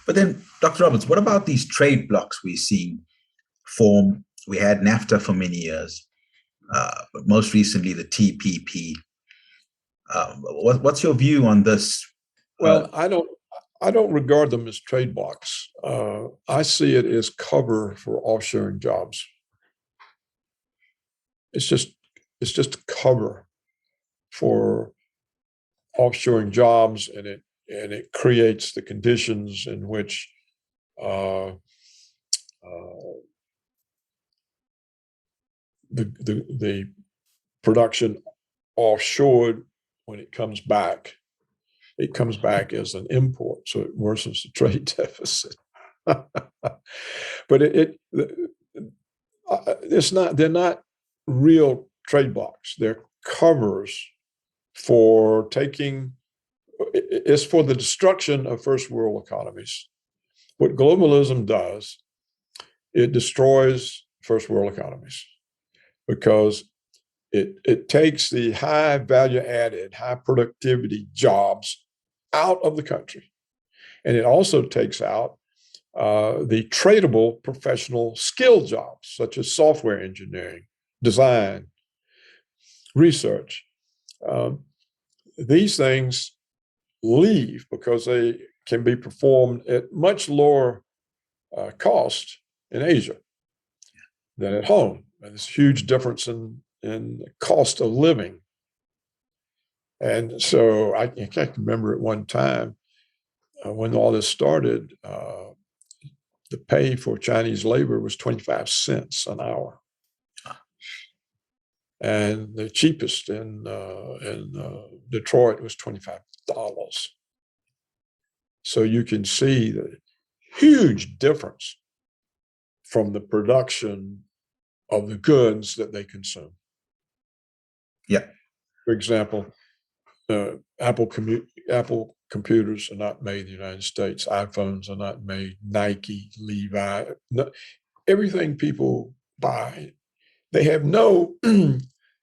But then, Dr. Roberts, what about these trade blocs we're seeing form? We had NAFTA for many years, but most recently the TPP. What's your view on this? Well, I don't regard them as trade blocs. I see it as cover for offshoring jobs. It's just cover for offshoring jobs, and it creates the conditions in which the production offshored, when it comes back as an import, so it worsens the trade deficit. But it's not. They're not real trade blocs. They're covers for taking. It's for the destruction of first world economies. What globalism does, it destroys first world economies because it takes the high value added, high productivity jobs out of the country. And it also takes out the tradable professional skill jobs, such as software engineering, design, research. These things leave because they can be performed at much lower cost in Asia than at home. And there's a huge difference in cost of living. And so I can't remember at one time when all this started, the pay for Chinese labor was 25 cents an hour. And the cheapest in Detroit was $25. So you can see the huge difference from the production of the goods that they consume. Yeah. For example, Apple computers are not made in the United States. iPhones are not made. Nike, Levi, everything people buy, they have no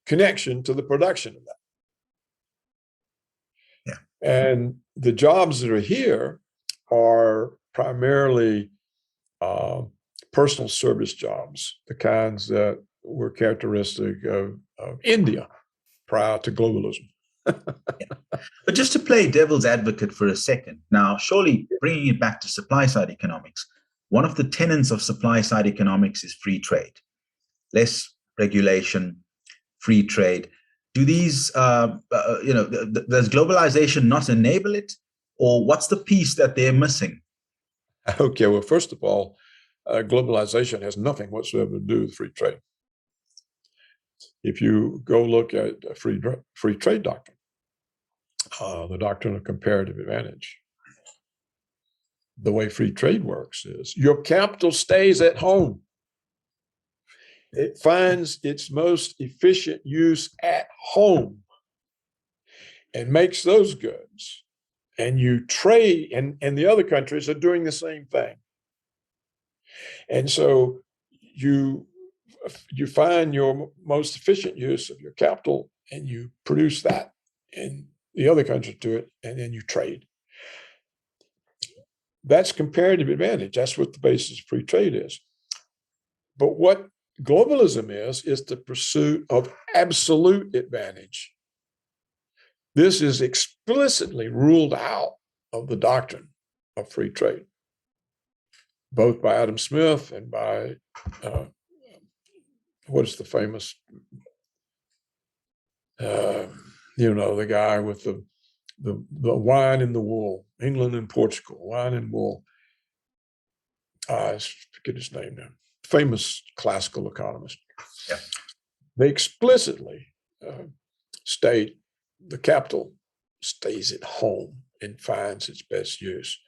connection to the production of that. Yeah. And the jobs that are here are primarily personal service jobs, the kinds that were characteristic of India prior to globalism. Yeah. But just to play devil's advocate for a second, now, surely bringing it back to supply side economics, one of the tenets of supply side economics is free trade, less regulation, free trade. Do these, does globalization not enable it? Or what's the piece that they're missing? Okay, well, first of all, globalization has nothing whatsoever to do with free trade. If you go look at a free trade doctrine, the doctrine of comparative advantage, the way free trade works is your capital stays at home. It finds its most efficient use at home and makes those goods. And you trade, and the other countries are doing the same thing. And so you find your most efficient use of your capital and you produce that, and the other countries do it, and then you trade. That's comparative advantage. That's what the basis of free trade is. But what globalism is the pursuit of absolute advantage. This is explicitly ruled out of the doctrine of free trade, both by Adam Smith and by what is the famous, the guy with the wine and the wool, England and Portugal, wine and wool. I forget his name now. Famous classical economist. Yeah. They explicitly state the capital stays at home and finds its best use.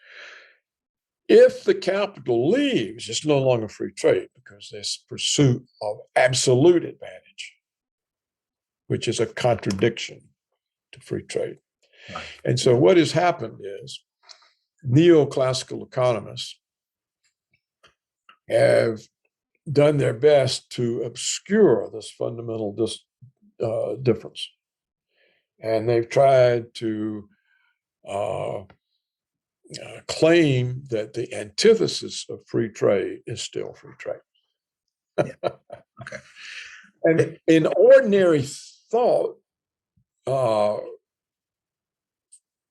If the capital leaves, it's no longer free trade because there's pursuit of absolute advantage, which is a contradiction to free trade. Right. And so what has happened is neoclassical economists have done their best to obscure this fundamental difference. And they've tried to claim that the antithesis of free trade is still free trade. Yeah. Okay. And in ordinary thought,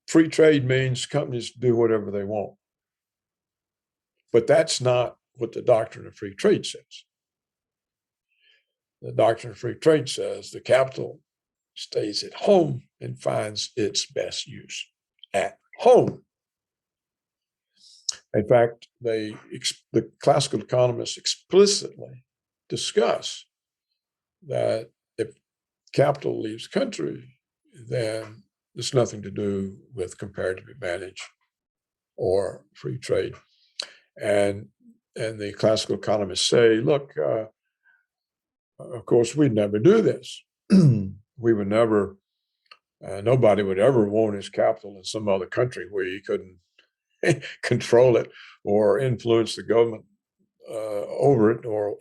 free trade means companies do whatever they want. But that's not what the doctrine of free trade says. The doctrine of free trade says the capital stays at home and finds its best use at home. In fact, the classical economists explicitly discuss that if capital leaves country, then there's nothing to do with comparative advantage or free trade. And the classical economists say, look, of course, we'd never do this. We would never, nobody would ever want his capital in some other country where he couldn't control it or influence the government over it, or,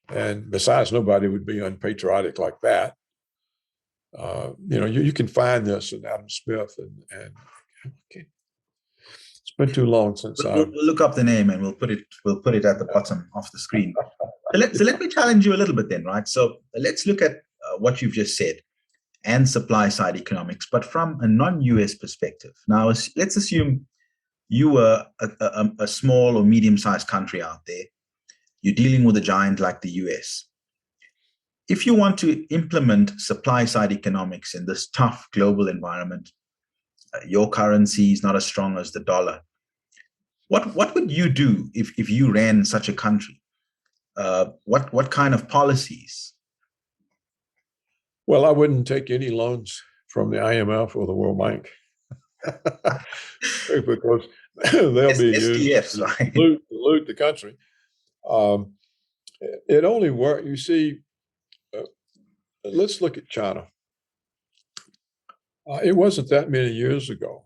and besides, nobody would be unpatriotic like that. You can find this in Adam Smith, and okay. It's been too long since we'll look up the name and we'll put it at the bottom of the screen. So let me challenge you a little bit then, right? So let's look at what you've just said and supply side economics, but from a non-US perspective. Now, let's assume you were a small or medium-sized country out there. You're dealing with a giant like the US. If you want to implement supply side economics in this tough global environment, your currency is not as strong as the dollar. What would you do if you ran such a country? What kind of policies? Well, I wouldn't take any loans from the IMF or the World Bank because they'll be used to right? loot the country. It only works. You see, let's look at China. It wasn't that many years ago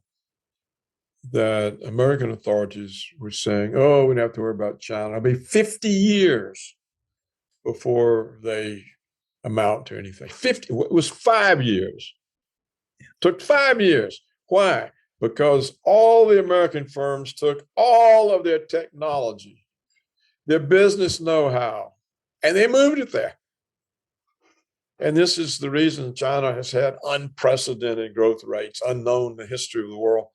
that American authorities were saying, oh, we don't have to worry about China. It'll be 50 years before they amount to anything. It was 5 years. It took 5 years. Why? Because all the American firms took all of their technology, their business know-how, and they moved it there. And this is the reason China has had unprecedented growth rates, unknown in the history of the world.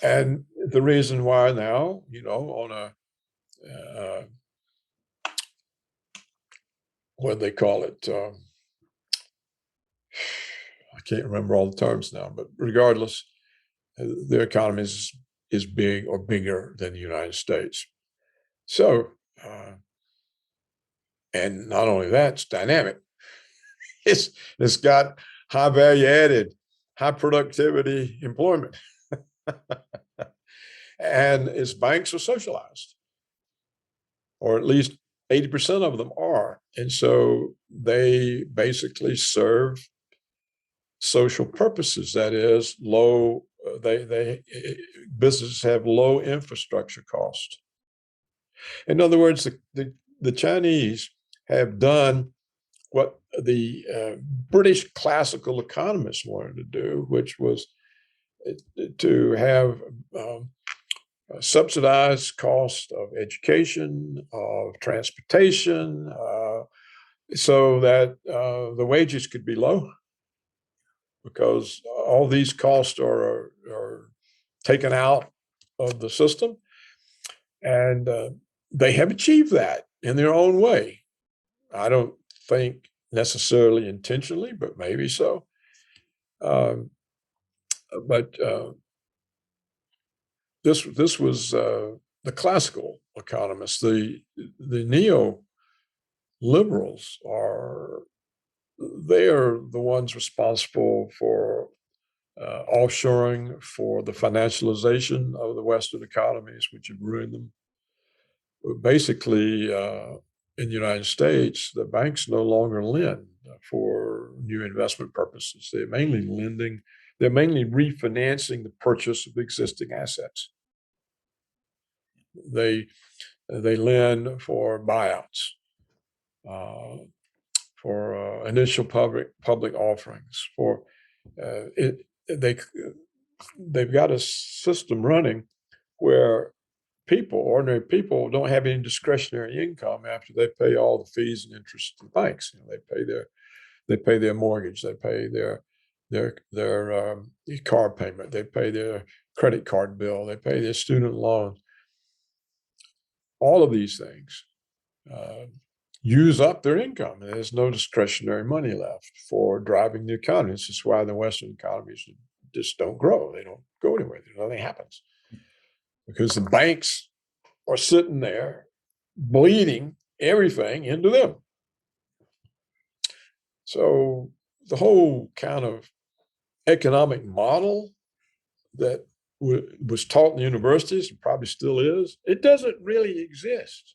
And the reason why now, on a, what do they call it? I can't remember all the terms now, but regardless, their economy is big or bigger than the United States. So, and not only that, it's dynamic. It's got high value added, high productivity employment. And its banks are socialized, or at least 80% of them are. And so they basically serve social purposes. That is, businesses have low infrastructure cost. In other words, the Chinese have done what the British classical economists wanted to do, which was to have subsidized cost of education, of transportation, so that the wages could be low, because all these costs are taken out of the system, and they have achieved that in their own way. I don't think necessarily intentionally, but maybe so. But this was the classical economists. The neo-liberals they are the ones responsible for offshoring, for the financialization of the Western economies, which have ruined them. Basically, in the United States, the banks no longer lend for new investment purposes. They're mainly refinancing the purchase of existing assets. They lend for buyouts, for initial public offerings. they've got a system running where ordinary people, don't have any discretionary income after they pay all the fees and interest to the banks. They pay their mortgage, they pay their car payment, they pay their credit card bill, they pay their student loans. All of these things use up their income, and there's no discretionary money left for driving the economy. This is why the Western economies just don't grow. They don't go anywhere. Nothing happens because the banks are sitting there bleeding everything into them. So the whole kind of economic model that was taught in the universities and probably still is, it doesn't really exist.